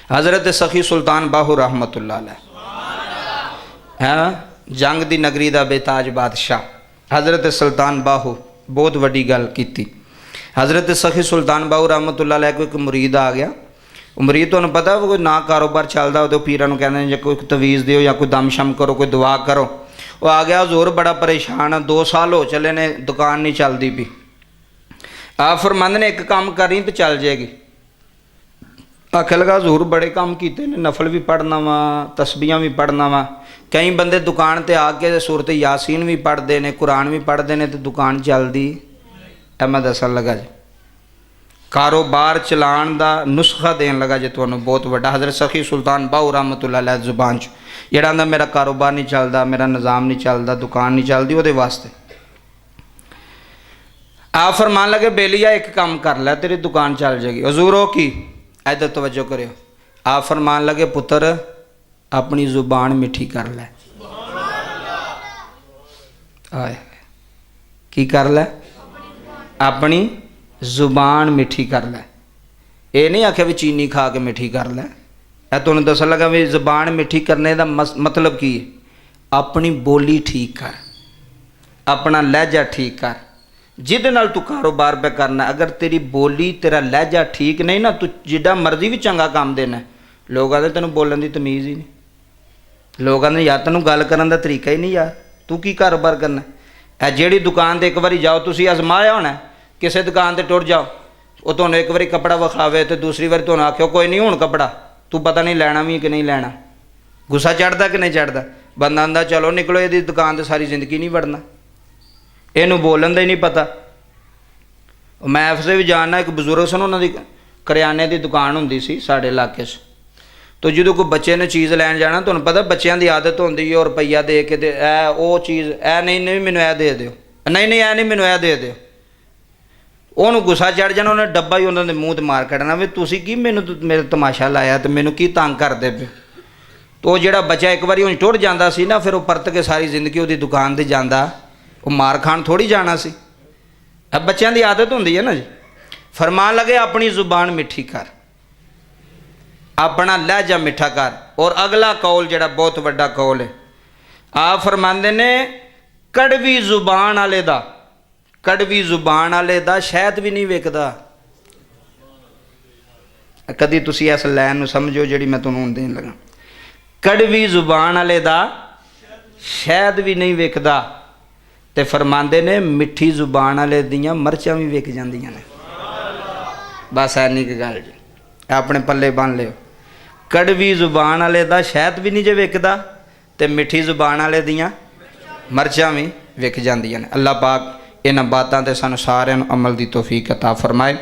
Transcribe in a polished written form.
हज़रत सखी सुल्तान बाहू रहमतुल्लाह अलैह है जंग दी नगरी दा बेताज बादशाह हज़रत सुल्तान बाहू बहुत वड्डी गल की। हज़रत सखी सुल्तान बाहू रहमतुल्लाह अलैह को एक मुरीद आ गया। मुरीद तुहानूं पता कोई ना कारोबार चलदा उदों पीरां नूं कहंदे जे कोई तवीज़ दिओ या कोई दम शम करो कोई दुआ करो। वो आ गया हज़ूर बड़ा परेशान है 2 साल हो चले ने दुकान नहीं चलती पी। आप फरमांदे ने एक काम करी तो चल जाएगी। आखे लगा हज़ूर बड़े काम किए ने नफल भी पढ़ना वा तस्बीहां भी पढ़ना वा। कई बंदे दुकान ते आके सूरत यासीन भी पढ़ते हैं कुरान भी पढ़ते हैं तो दुकान चलती है। मैं दसन लगा जी कारोबार चलाण दा नुस्खा देन लगा जे तुहानूं बहुत वड्डा। हज़रत सखी सुल्तान बाहू रहमतुल्लाह अलैह जुबान च जिहड़ा आंदा मेरा कारोबार नहीं चलता मेरा निज़ाम नहीं चलता दुकान नहीं चलती उहदे वास्ते आप फरमान लगे बेलिया एक काम कर लै तेरी दुकान चल जाएगी। हज़ूर हो की इधर तवज्जो करियो। आप फरमान लगे पुत्र अपनी जुबान मिठी कर लै। आए की कर लै अपनी जुबान मिठी कर लै। ये नहीं आख्या भी चीनी खा के मिठी कर लै। तुहानूं दसन लगा भी जुबान मिठी करने का मतलब की है अपनी बोली ठीक कर अपना लहजा ठीक कर जिहदे नाल तू कारोबार पे करना। अगर तेरी बोली तेरा लहजा ठीक नहीं ना तू जिड्डा मर्जी भी चंगा काम देना। लोग आखदे तैनूं बोलण दी तमीज़ ही नहीं। लोग आखदे यार तैनूं गल करन दा तरीका ही नहीं यार तू की कारोबार करना। ऐ जिहड़ी दुकान ते एक बारी जाओ तुसीं आजमाया होना किसी दुकान ते टुर जाओ वो तुहानूं एक बारी कपड़ा विखावे तो दूसरी बारी तुहानूं आखिओ कोई नहीं हुण कपड़ा तू पता नहीं लैना भी कि नहीं लैना। गुस्सा चढ़दा कि नहीं चढ़दा। बंदा आंदा चलो निकलो ये दुकान तो सारी जिंदगी नहीं बढ़ना इनू बोलन का ही नहीं पता। मैं ऐसे भी जानना एक बजुर्ग सन उन्होंने करियाने की दुकान होंदी सी साढ़े इलाके च। तो जो कोई बच्चे ने चीज़ लैन जाना तुहानूं पता बच्चों की आदत होंदी है और रुपया दे के ऐ वो चीज़ ऐ नहीं मैनू ऐ दे दिओ नहीं ऐ नहीं मैनू ऐ दे दिओ। उन्होंने गुस्सा चढ़ जाना उन्हें डब्बा ही उन्होंने मूँह मार कढ़ना भी तुसीं की मैनू मेरे तमाशा लाया तो मैनू की तंग करदे पे। तो वो जिहड़ा बच्चा एक बारी हुण टुर जांदा सी ना फिर वो परत के सारी जिंदगी उसदी दुकान ते जांदा वो मार खान थोड़ी जाना सी। अब बच्चों की आदत होंदी है ना जी। फरमान लगे अपनी जुबान मिठी कर अपना लहजा मिठा कर। और अगला कौल जिहड़ा बहुत वड्डा कौल है आप फरमांदे ने कड़वी जुबान वाले दा कड़वी जुबान वाले दा शहद भी नहीं विकदा। कदी तुसी इस लैन नूं समझो जिहड़ी मैं तुहानूं देन लगा। कड़वी जुबान वाले दा शहद भी नहीं विकदा ते फरमांदे ने मिठी जुबान वाले दियां मरचां भी विक जांदियां ने। बस इन्नी क गल जी अपने पल्ले बन लियो। कड़वी जुबान वाले दा शहद भी नहीं जे विकदा ते मिठी जुबान वाले दियां मरचां भी विक जांदियां ने। अल्लाह पाक इन्हां बातां ते सानूं सारिआं नूं अमल दी तौफीक अता फरमाए।